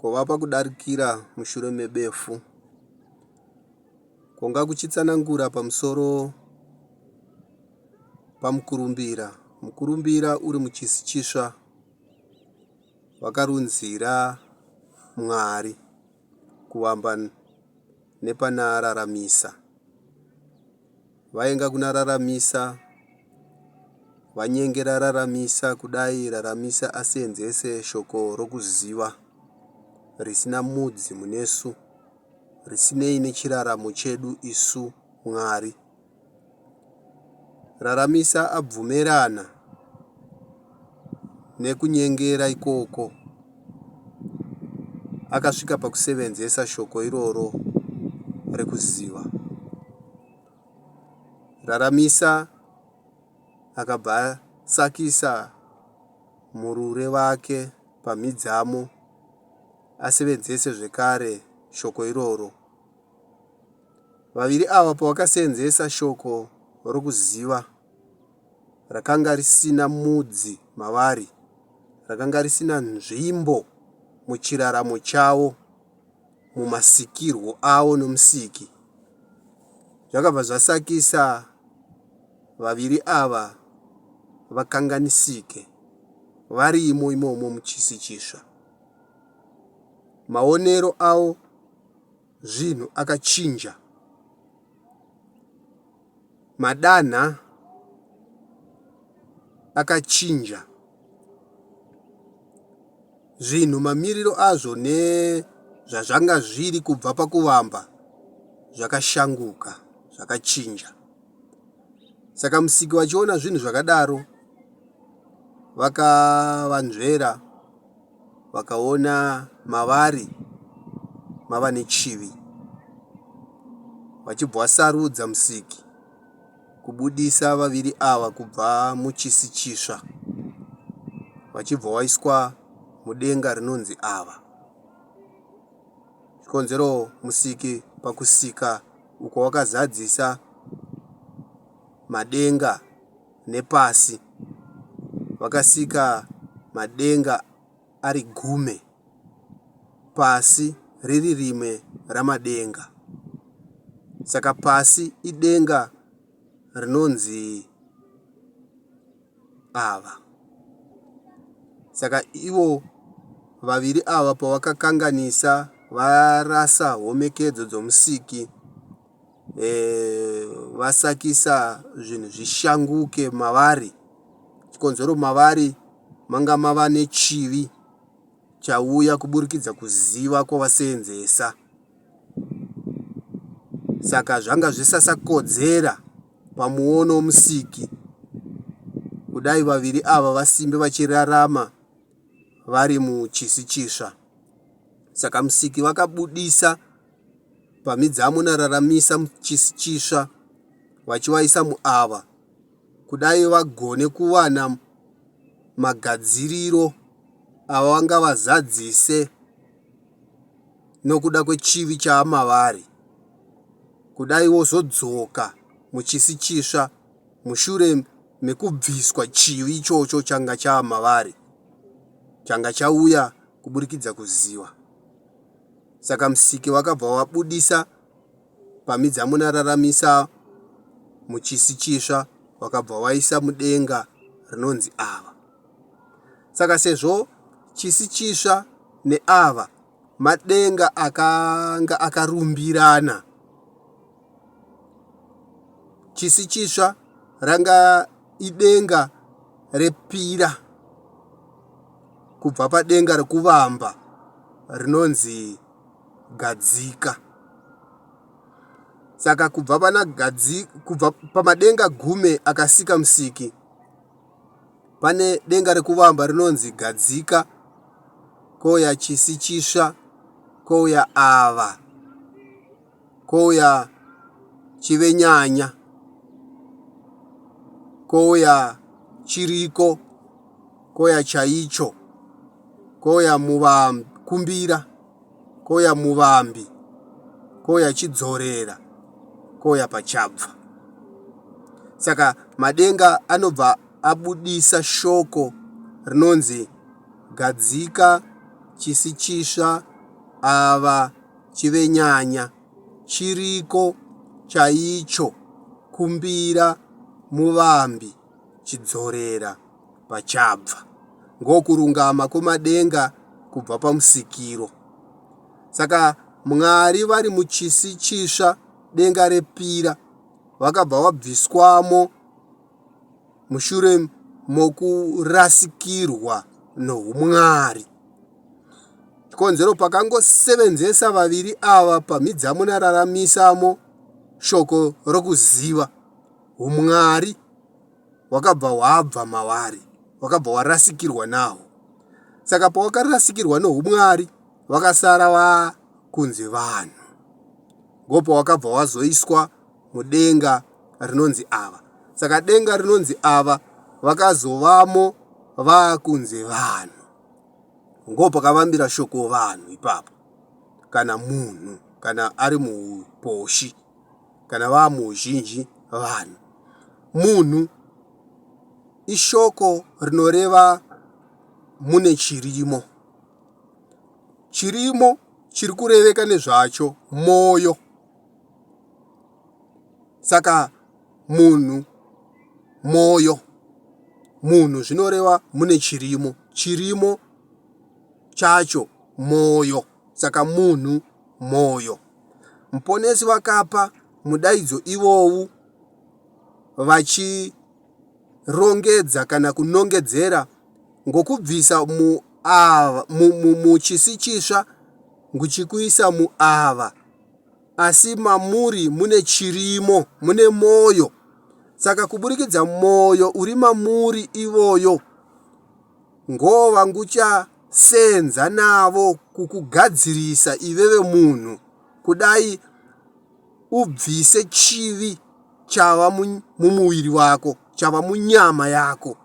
kwavapa kudarikira mushure mebefu kwanga kuchitsanangura pamusoro pamukurumbira. Mukurumbira uri muchisi chisva vakarunzira Mwari kuvamba nepana raramisa. Vaenga kuna raramisa, vanyengera raramisa kudai raramisa asenzese shoko rokuziva risina mudzi munesu, risinei nechiraramo chedu isu Mwari. Raramisa abvumerana nekunyengera ikoko, akasvika pakusevenzesa shoko iroro rekuziva. Raramisa akabva sakisa murure wake pamhidzamo asevenzese zvekare shoko iroro. Vaviri ava pavakasenzesa shoko rokuziva rakanga risina mudzi mavari, rakanga risina nzvimbo muchiraramo chavo, mumasikirwo avo nomusiki, zvakabva zvasakisa vaviri ava vakanganisike varimo imomo muchisi chisva. Maonero avo zvinhu akachinja, madanha akachinja, zvinhu mamiriro azvo nezvazvanga zviri kubva pakuvamba zvakashanguka, zvakachinja. Saka musiki vachiona zvinhu zvakadaro vakavanzvera, vakaona mavari mava nechivi, vachibva vasarudza musiki kubudisa vaviri ava kubva muchisi chisva, vachibva vaiswa mudenga rinonzi ava. Chikonzero musiki pakusika uko wakazadzisa madenga nepasi, vakasika madenga ari 10, pasi riri rimwe ramadenga. Saka pasi idenga rinonzi ava. Saka ivo vaviri ava pavakakanganisa varasa homekedzo dzomusiki, vasakisa zvinhu zvishanguke mavari. Chikonzero mavari manga mava nechivi chauya kuburikidza kuziva kwavasenzesa. Saka zvanga zvisasakodzera pamuono womusiki kudai vaviri ava vasimbe vachirarama vari muchisi chisva. Saka musiki vakabudisa pamhidzamo nararamisa muchisi chisva vachivaisa muava kudai vagone kuwana magadziriro ava vanga vazadzise nokuda kwechivi chaamavari, kudai vozodzoka muchisi chisva mushure mekubviswa chivi ichocho changa chaamavari, changa chauya kuburikidza kuziva. Saka musiki vakabva vabudisa pamhidzamo nararamisa muchisi chisva, vakabva vaisa mudenga rinonzi ava. Saka sezvo chisi chisva neava madenga akanga akarumbirana, chisi chisva ranga idenga repira kubva padenga rekuvamba rinonzi gadzika. Saka kubva pamadenga 10 akasika musiki, pane denga rekuvamba rinonzi gadzika, kouya chisi chisva, kouya ava, kouya chive nyanya, kouya chiriko, kouya chaicho, kouya kumbira, kouya muvambi, kouya chidzorera, kouya pachabva. Saka madenga anobva abudisa shoko rinonzi gadzika chisi chisva ava chive nyanya chiriko chaicho kumbira muvambi chidzorera pachabva ngokurungama kwemadenga kubva pamusikiro. Saka Mwari vari muchisi chisva denga repira vakabva vabviswamo mushure mokurasikirwa noumwari. Chikonzero pakangosevenzesa vaviri ava pamhidza munararamisamo shoko rokuziva, umwari wakabva wabva mavari, wakabva warasikirwa nawo. Saka pawakarasikirwa noumwari vakasara vakunzi vanhu, ngopa wakabva wazoiswa mudenga rinonzi ava. Saka denga rinonzi ava vakazovamo vakunzi vanhu, ngopakavambira shoko vanhu ipapo, kana munhu, kana ari muposhi, kana vamuzhinji vanhu. Munhu ishoko rinoreva mune chirimo. Chirimo chiri kureveka nezvacho moyo. Saka munhu, moyo, munhu zvinoreva mune chirimo, chirimo chacho moyo. Saka munhu, moyo. Muponesi vakapa mudaidzo ivowu vachirongedza kana kunongedzera ngokubvisa muchisi chisva nguchikuisa muava, asi mamuri mune chirimo, mune moyo. Saka kuburikidza moyo uri mamuri ivoyo ngova nguchasenza navo kukugadzirisa iveve munhu, kudai ubvise chivi chava mumuviri wako, chava munyama yako,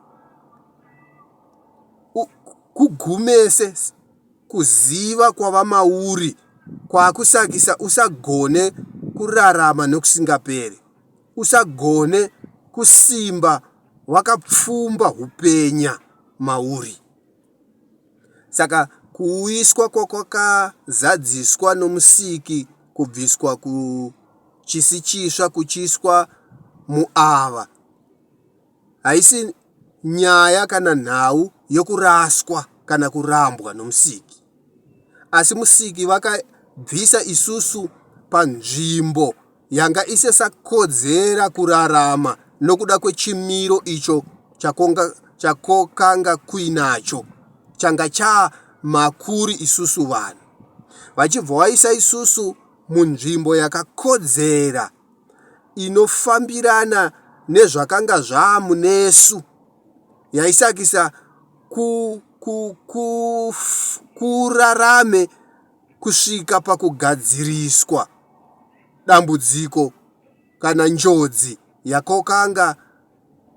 kugumese kuziva kwava mauri kwakusakisa usagone kurarama nokusingaperi, usagone kusimba wakapfumba hupenya mauri. Saka kuiswa kwakazadziswa nomusiki, kubviswa kuchisi chisva kuchiiswa muava, haisi nyaya kana nhau yokuraswa kana kurambwa nomusiki, asi musiki vakabvisa isusu panzvimbo yanga isesakodzera kurarama nokuda kwechimiro icho chakokanga kuinacho, changa chamakuri isusu vanhu, vachibva vaisa isusu munzvimbo yakakodzera inofambirana nezvakanga zvamunesu, yaisakisa kurarame kusvika pakugadziriswa dambudziko kana njodzi yakokanga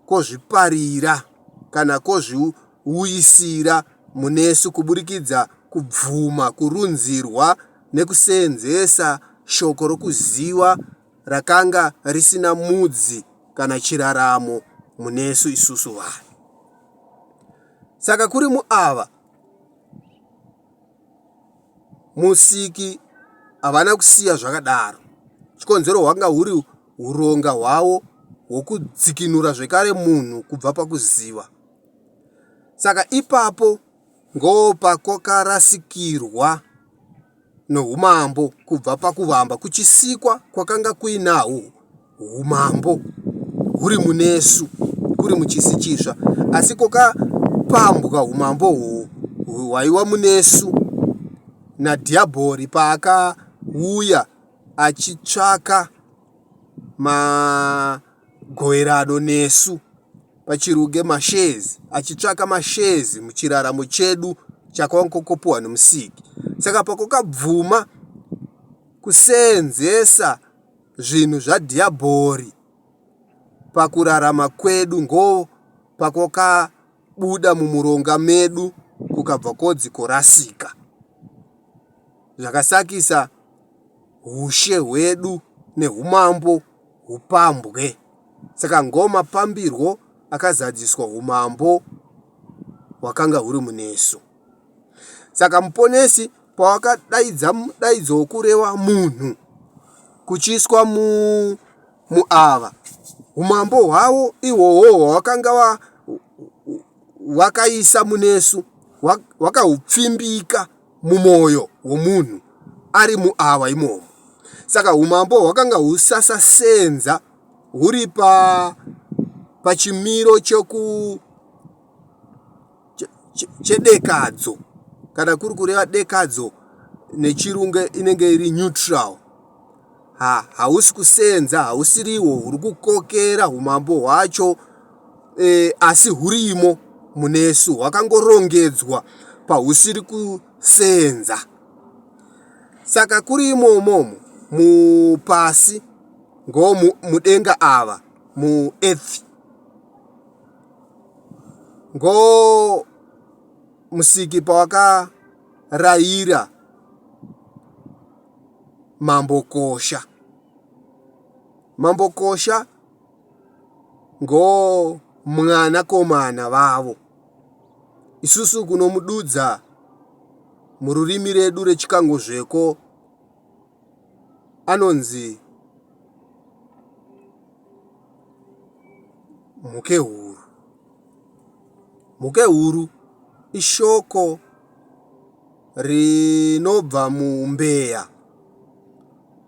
kozviparira kana kozviuyisira munesu kuburikidza kubvuma kurunzirwa nekuseenzesa shoko rokuziva rakanga risina mudzi kana chiraramo munesu isusu vanhu. Saka kuri muava musiki havana kusiya zvakadaro. Chikonzero hwanga huri uronga hwavo hwokudzikinura zvekare munhu kubva pakuziva. Saka ipapo ngopakokarasikirwa noumambo kubva pakuvamba kuchisikwa kwakanga kuinahwo umambo huri munesu, kuri muchisi chisva, asi kokapambwa umambo hwaiwa munesu nadhiabhori paakauya achitsvaka magoverano nesu, pachiruge mashezi, achitsvaka mashezi muchiraramo chedu chakwangokopuhwa nomusiki. Saka pakokabvuma kuseenzesa zvinhu zvadhiabhori pakurarama kwedu, ngo pakokabuda mumuronga medu kukabva kodzi korasika, zvakasakisa ushe hwedu nehumambo hupambwe. Saka ngomapambirwo akazadziswa umambo hwakanga huri munesu. Saka muponesi pawakadaidza mudaidzo wokureva munhu kuchiiswa muava, umambo hwavo ihwohwo hwakanga wakaisa munesu, wakahupfimbika mumwoyo womunhu ari muava imomo. Saka umambo hwakanga husasasenza huri pachimiro chedekadzo, kana kuri kureva dekadzo nechirungu inenge iri neutral. Hausi kusenza, hausiriwo huri kukokera umambo hwacho, asi hurimo munesu, hwakangorongedzwa pahusiri kusenza. Saka kuri imomo mupasi mudenga ava muearth, musiki pawakarayira mambokosha. Mambokosha mwanakomana vavo. Isusu kunomududza mururimi redu rechikangozveko anonzi mhukehuru. Mhukehuru ishoko rinobva mumbeya,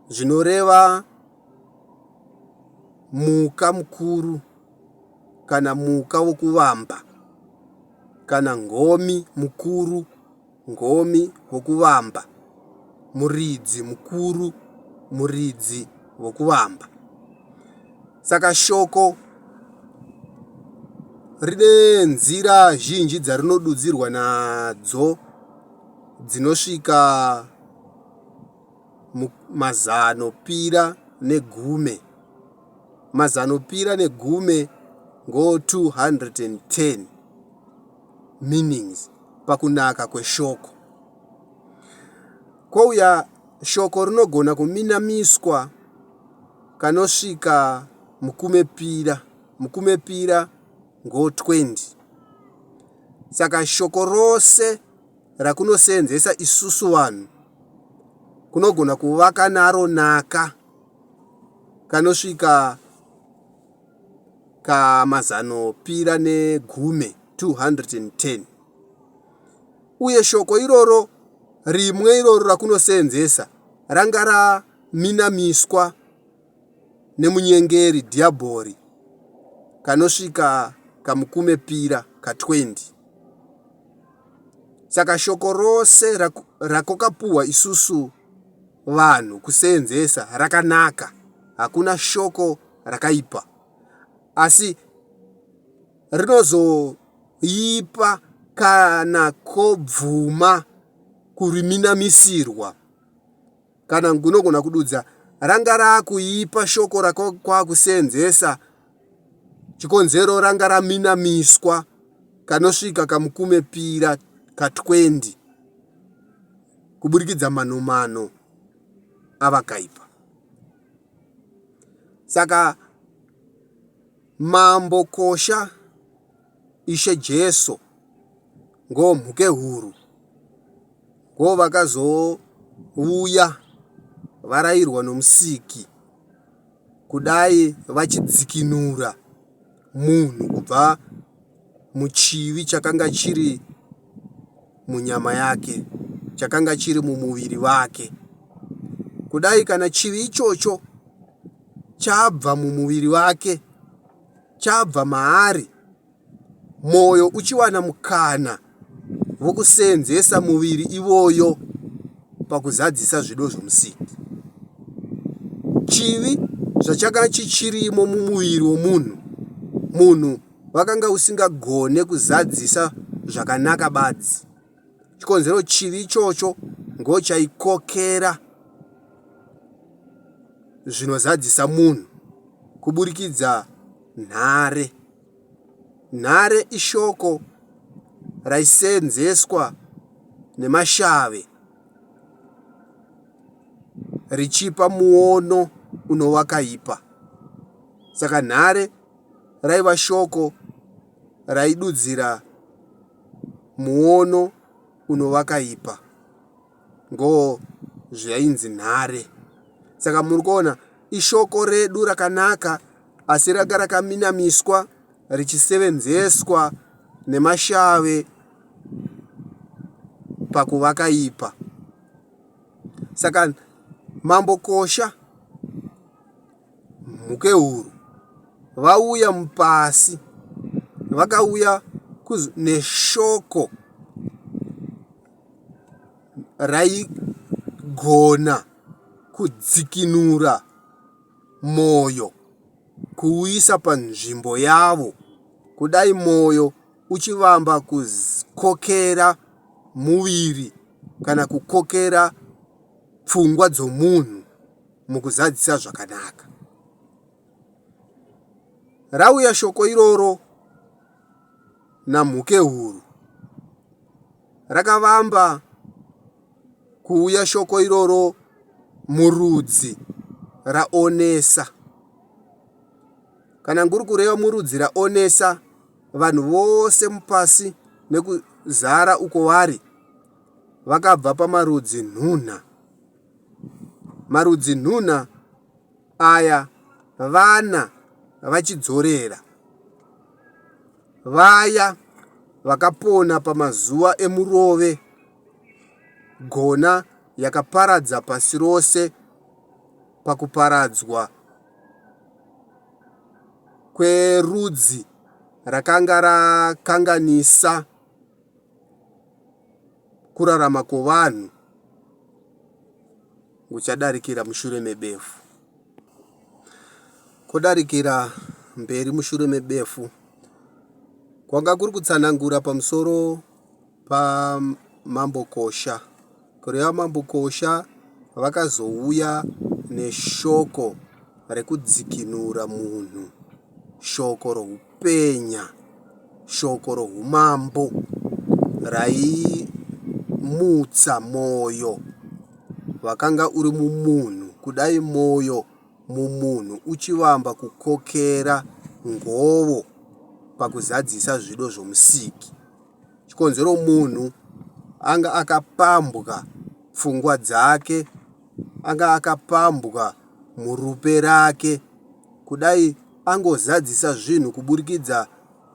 zvinoreva muka mukuru kana muka wokuvamba, kana ngomi mukuru, ngomi wokuvamba, muridzi mukuru, muridzi wokuvamba. Saka shoko rine nzira zhinji dzarinodudzirwa nadzo dzinosvika mazanopira negume. Mazanopira negume 210 meanings pakunaka kweshoko. Kwouya shoko rinogona kuminamiswa kanosvika mukumepira 20. Saka shoko rose rakunosenzesa isusu vanhu kunogona kuvaka naro naka kanosvika kamazanopira negume 210. Uye shoko iroro rimwe iroro rakunosenzesa ranga raminamiswa nemunyengeri dhiabhori kanosvika kamukumepira 20. Saka shoko rose rakokapuhwa isusu vanhu kusenzesa rakanaka, hakuna shoko rakaipa, asi rinozoipa kana kobvuma kuriminamisirwa. Kana unogona kududza ranga rakuipa shoko rakwakusenzesa, chikonzero ranga raminamiswa kanosvika kamukumepira 20 kuburikidza manomano avakaipa. Saka mambokosha Ishe Jesu ngomhukehuru vakazouya varayirwa nomusiki kudai vachidzikinura munhu kubva muchivi chakanga chiri munyama yake, chakanga chiri mumuviri wake. Kudai kana chivi ichocho chabva mumuviri wake, chabva maari, mwoyo uchiwana mukana wokusenzesa muviri ivoyo pakuzadzisa zvido zvomusiki. Chivi zvachanga chichirimo mumuviri womunhu, munhu wakanga usingagone kuzadzisa zvakanaka badzi. Chikonzero chivi ichocho ngochaikokera zvinozadzisa munhu kuburikidza nhare. Nhare ishoko raisenzeswa nemashave richipa muono unovakaipa. Saka nhare raiva shoko raidudzira muono unovakaipa. ngo zvainzi nhare. Saka muri kuona ishoko redu rakanaka asi ranga rakaminamiswa richisevenzeswa nemashave pakuvakaipa. Saka Mambokosha, Mukehuru vauya mupasi, vakauya neshoko raigona kudzikinura moyo, kuuisa panzvimbo yavo, kudai moyo uchivamba kukokera muviri kana kukokera pfungwa dzomunhu mukuzadzisa zvakanaka. Rauya shoko iroro naMukehuru, rakavamba kuuya shoko iroro murudzi raOnesa. Kana nguri kureva murudzi raOnesa, vanhu vose mupasi nekuzara uko vari vakabva pamarudzi nhunha. Marudzi nhunha aya vana vachidzorera, vaya vakapona pamazuva emurove, gona yakaparadza pasi rose pakuparadzwa kwerudzi rakanga rakanganisa kurarama kwevanhu kuchadarikira mushure mebefu. Kudarikira mberi mushure mebefu kwanga kuri kutsanangura pamusoro paMambokosha. Kureva Mambokosha vakazouya neshoko rekudzikinura munhu, shoko roupenya, shoko roumambo raimutsa moyo wakanga uri mumunhu, kudai moyo mumunhu uchivamba kukokera ngovo pakuzadzisa zvido zvomusiki. Chikonzero munhu anga akapambwa pfungwa dzake, anga akapambwa murupe rake, kudai angozadzisa zvinhu kuburikidza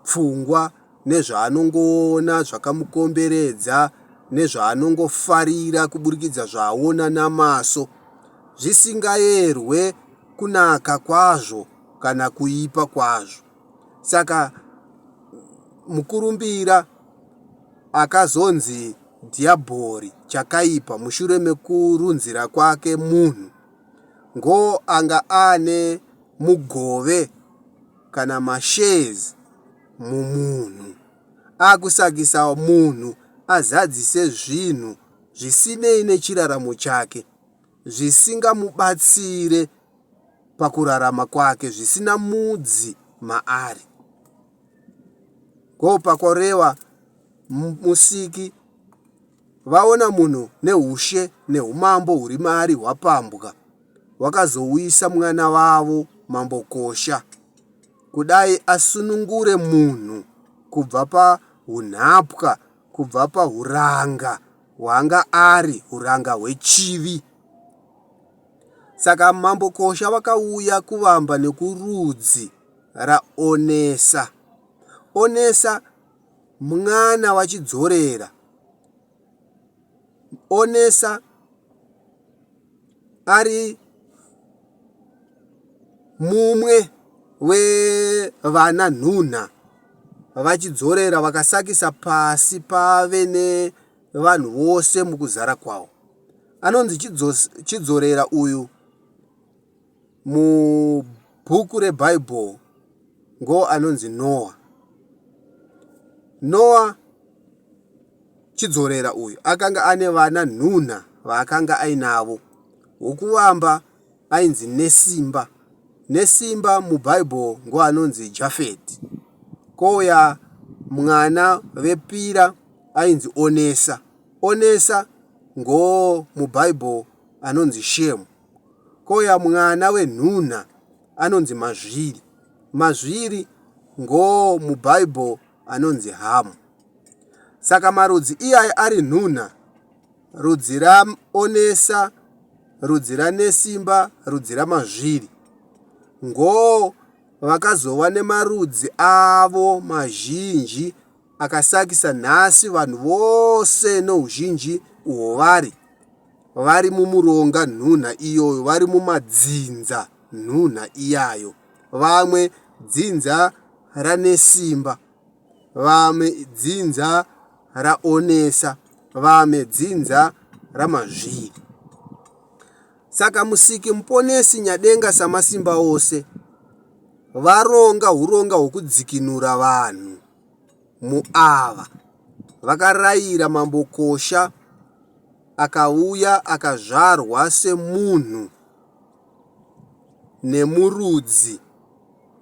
pfungwa nezvaanongoona zvakamukomberedza, nezvaanongofarira kuburikidza zvaaona namaso, zvisingayerwe kunaka kwazvo kana kuipa kwazvo. Saka mukurumbira akazonzi dhiabhori, chakaipa, mushure mekurunzira kwake munhu, ngo anga ane mugove kana mashezi mumunhu, akusakisa munhu azadzise zvinhu zvisinei nechiraramo chake, zvisingamubatsire pakurarama kwake, zvisina mudzi maari. Ko pakoreva musiki vaona munhu neushe neumambo huri maari hwapambwa, wakazouyisa mwana wavo Mambokosha kudai asunungure munhu kubva paunhapwa, kubva pauranga hwanga ari, uranga hwechivi. Saka Mambokosha vakauya kuvamba nekurudzi raOnesa. Onesa mwana wachidzorera. Onesa ari mumwe wevana nhunha vachidzorera vakasakisa pasi pave nevanhu vose mukuzara kwavo. Anonzi chidzorera uyu mubhuku reBhaibheri ngo anonzi Noa. Noa chidzorera uyu akanga ane vana nhunha vaakanga ainavo. Wokuvamba ainzi Nesimba. Nesimba muBhaibheri ngo anonzi Jafeti. Kouya mwana wepira ainzi Onesa. Onesa ngo muBhaibheri anonzi Shemu. Kouya mwana wenhunha anonzi Mazviri. Mazviri ngo muBhaibheri anonzi Hamu. Saka marudzi iyaya ari nhunha rudzi raonesa, rudzi ranesimba, rudzi ramazviri. Ngo vakazova nemarudzi avo mazhinji akasakisa nhasi vanhu vose nouzhinji uhwo vari mumuronga nhunha iyoyo, vari mumadzinza nhunha iyayo. Vamwe dzinza ranesimba, vamwe dzinza raonesa, vamwe dzinza ramazviri. Saka Musiki Muponesi Nyadenga Samasimba ose varonga uronga hwokudzikinura vanhu muava. Vakarayira Mambokosha akauya akazvarwa semunhu nemurudzi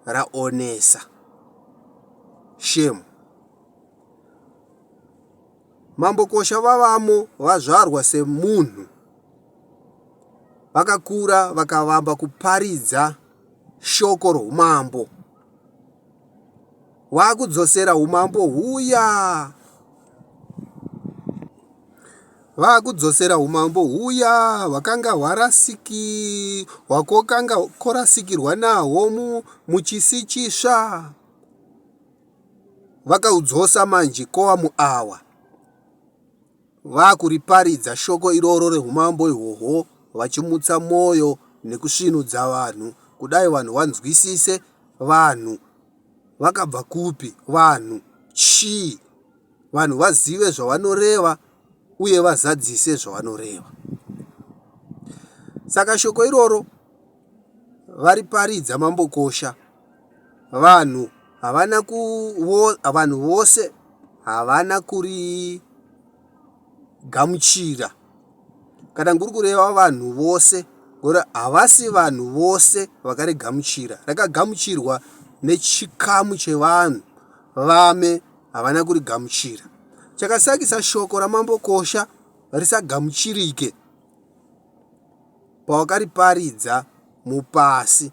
raonesa. Shemu. Mambokosha vavamo vazvarwa semunhu, vakakura vakavamba kuparidza shoko roumambo. Vakudzosera umambo huya, vakudzosera umambo huya hwakanga hwakanga korasikirwa nahwo muchisi chisva. Vakaudzosa manje kova muawa. Vakuriparidza shoko iroro reumambo ihwohwo, vachimutsa mwoyo nekusvinudza vanhu, kudai vanhu vanzwisise vanhu vakabva kupi, vanhu chii, vanhu vazive zvavanoreva uye vazadzise zvavanoreva. Saka shoko iroro variparidza Mambokosha, vanhu vose havana kurigamuchira. Kana nguri kureva vanhu vose, ngora havasi vanhu vose vakarigamuchira. Rakagamuchirwa nechikamu chevanhu, vame havana kurigamuchira. Chakasakisa shoko raMambokosha risagamuchirike pawakariparidza mupasi,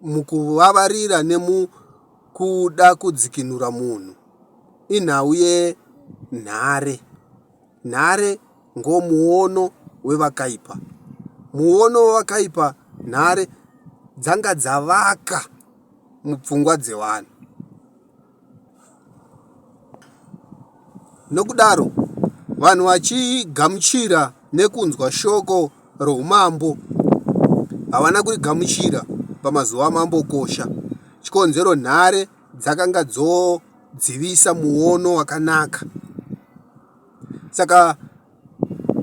mukuvavarira nemukuda kudzikinura munhu. Inhau yenhare. Nhare ngomuono wevakaipa. Muono wevakaipa, nhare dzanga dzavaka mupfungwa dzevanhu. Nokudaro vanhu vachigamuchira nekunzwa shoko roumambo havana kurigamuchira pamazuva aMambokosha. Chikonzero nhare dzakanga dzodzivisa muono wakanaka. Saka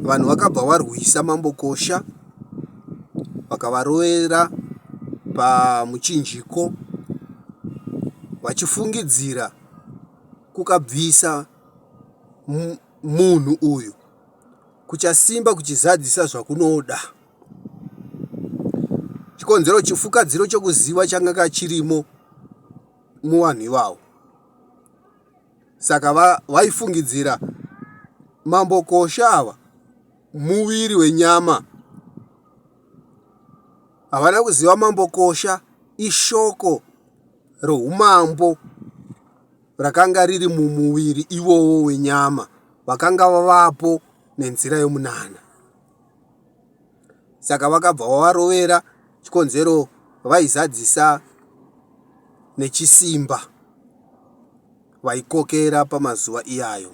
vanhu vakabva varwisa Mambokosha, vakavarovera pamuchinjiko, vachifungidzira kukabvisa munhu uyu kuchasimba kuchizadzisa zvakunoda. Chikonzero chifukadziro chokuziva changa chirimo muvanhu ivavo. Saka vaifungidzira Mambokosha ava muviri wenyama. Havana kuziva Mambokosha ishoko roumambo rakanga riri mumuviri iwowo wenyama, vakanga vavapo nenzira yomunana. Saka vakabva vavarovera. Chikonzero vaizadzisa nechisimba, vaikokera pamazuva iyayo.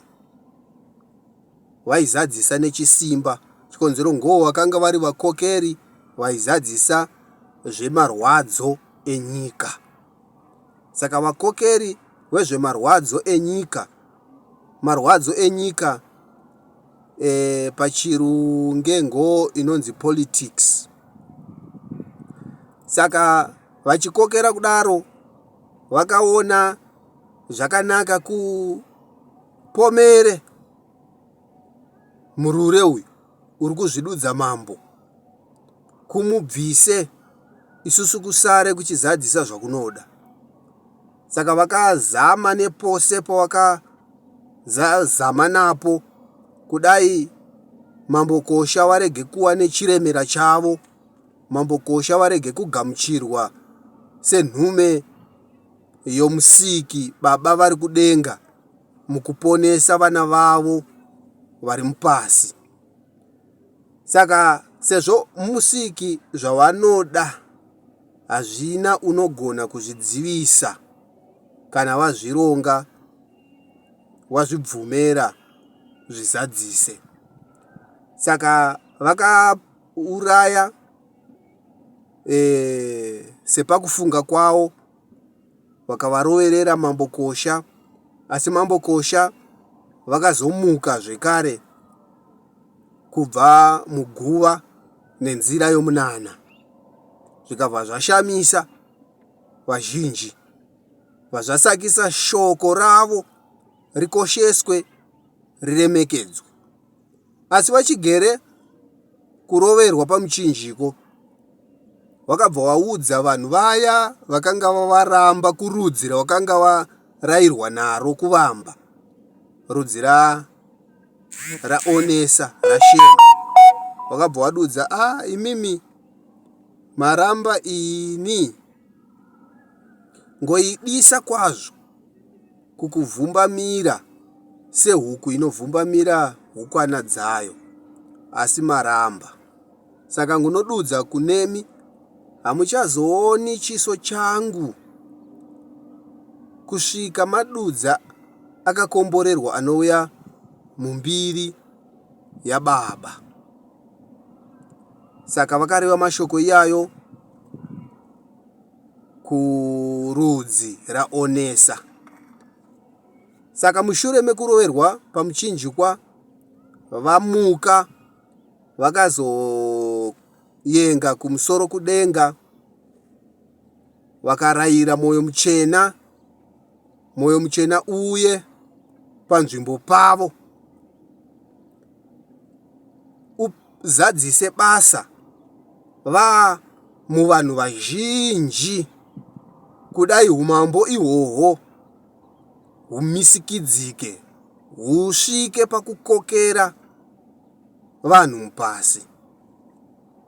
Vaizadzisa nechisimba. Chikonzero ngoho vakanga vari vakokeri vaizadzisa zvemarwadzo enyika. Saka vakokeri vezvemarwadzo enyika, marwadzo enyika pachirungengo inonzi politics. Saka vachikokera kudaro, vakaona zvakanaka kupomere murure uyu uri kuzvidudza mambo, kumubvise, isusu kusare kuchizadzisa zvakunoda. Saka vakazama nepose pavakazama napo kudai Mambokosha varege kuwa nechiremera chavo, Mambokosha varege kugamuchirwa senhume yomusiki baba vari kudenga mukuponesa vana vavo vari mupasi. Saka sezvo musiki zvawanoda hazvina unogona kuzvidzivisa kana wazvironga wazvibvumera zvizadzise. Saka vakauraya sepakufunga kwavo vakavaroverera Mambokosha, asi Mambokosha vakazomuka zvekare kubva muguva nenzira yomunana. Zvikabva zvashamisa vazhinji, zvasakisa shoko ravo rikosheswe riremekedzwe. Asi vachigere kuroverwa pamuchinjiko, wakabva waudza vanhu vaya vakanga varamba kurudzi rwakanga varayirwa naro kuvamba, rudzi raonesa raShemu. Wakabva wadudza, imimi maramba ini ngoidisa kwazvo kukuvhumbamira sehuku inovhumbamira hukwana dzayo, asi maramba. Saka ngunodudza kunemi, hamuchazooni chiso changu kusvika madudza akakomborerwa anouya mumbiri yaBaba. Saka vakareva mashoko iyayo kurudzi raOnesa. Saka mushure mekuroverwa pamuchinjikwa, vamuka vakazoyenga kumusoro kudenga, vakarayira Mwoyo Muchena uye panzvimbo pavo uzadzise basa muvanhu vazhinji, kudai umambo ihwohwo humisikidzike, husvike pakukokera vanhu mupasi.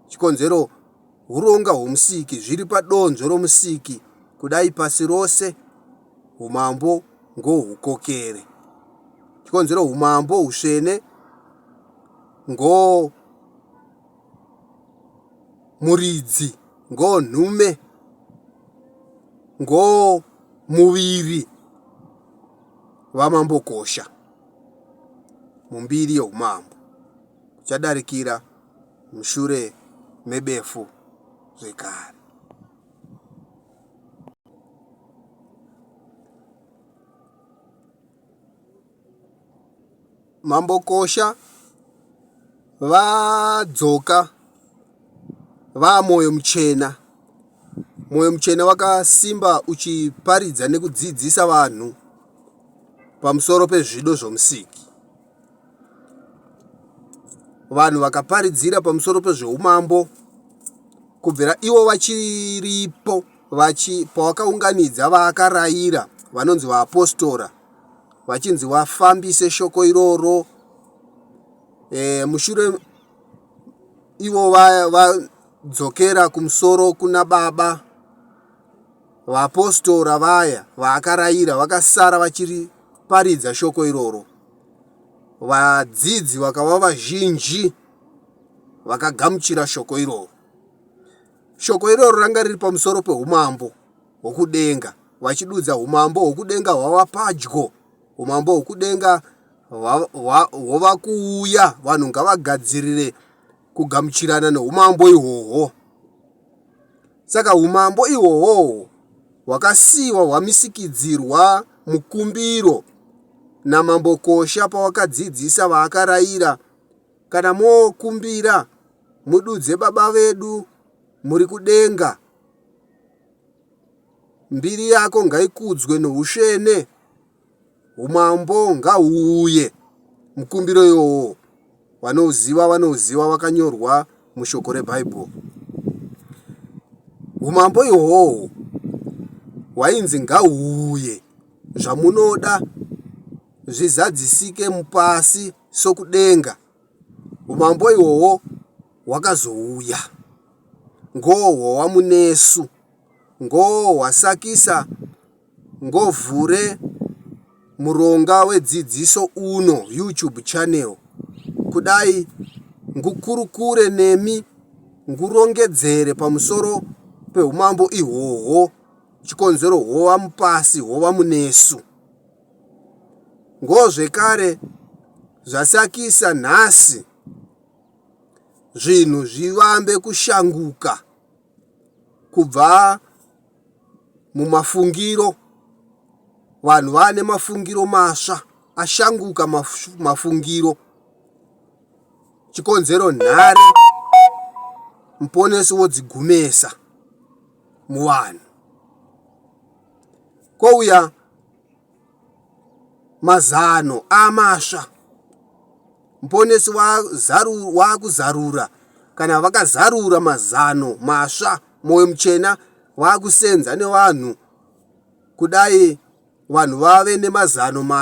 Chikonzero uronga hwomusiki zviri padonzvo romusiki, kudai pasi rose umambo ngohukokere. Chikonzero umambo husvene muridzi, nhume, muviri vaMambokosha mumbiri yeumambo, kuchadarikira mushure mebefu zvekare. Mambokosha vadzoka vaMwoyo Muchena. Mwoyo Muchena wakasimba uchiparidza nekudzidzisa vanhu pamusoro pezvido zvomusiki. Vanhu vakaparidzira pamusoro pezveumambo kubvira ivo vachiripo, pawakaunganidza vaakarayira vanonzi vaApostora, vachinzi vafambise shoko iroro. Mushure ivo vadzokera kumusoro kuna Baba, vaApostora vaya vaakarayira vakasara vachiriparidza shoko iroro. Vadzidzi vakava vazhinji vakagamuchira shoko iroro. Shoko iroro ranga riri pamusoro peumambo hwokudenga, vachidudza umambo hwokudenga hwava padyo, umambo hwokudenga hwava kuuya. Vanhu ngavagadzirire kugamuchirana neumambo ihwohwo. Saka umambo ihwohwo hwakasiyiwa hwamisikidzirwa mukumbiro naMambokosha pawakadzidzisa vaakarayira, kana mokumbira mududze Baba vedu muri kudenga, mbiri yako ngaikudzwe nousvene, umambo ngahuuye. Mukumbiro iwowo vanouziva wakanyorwa mushoko reBhaibheri. Umambo ihwohwo hwainzi ngahuuye, zvamunoda zvizadzisike mupasi sokudenga. Umambo ihwohwo hwakazouya, ngohwo wamunesu, ngohwo hwasakisa, ngovhure muronga wedzidziso uno YouTube channel kudai ngukurukure nemi ngurongedzere pamusoro peumambo ihwohwo chikonzero hova mupasi hova munesu. Ngozvekare zvasakisa nhasi zvinhu zvivambe kushanguka kubva mumafungiro. Vanhu vane mafungiro masva, ashanguka mafungiro. Chikonzero nhare muponesi wodzigumesa muvanhu. Kouya mazano amasva, muponesi wakuzarura kana vakazarura mazano masva. Mwoyo muchena wakusenza nevanhu kudai vanhu vave nemazano masva.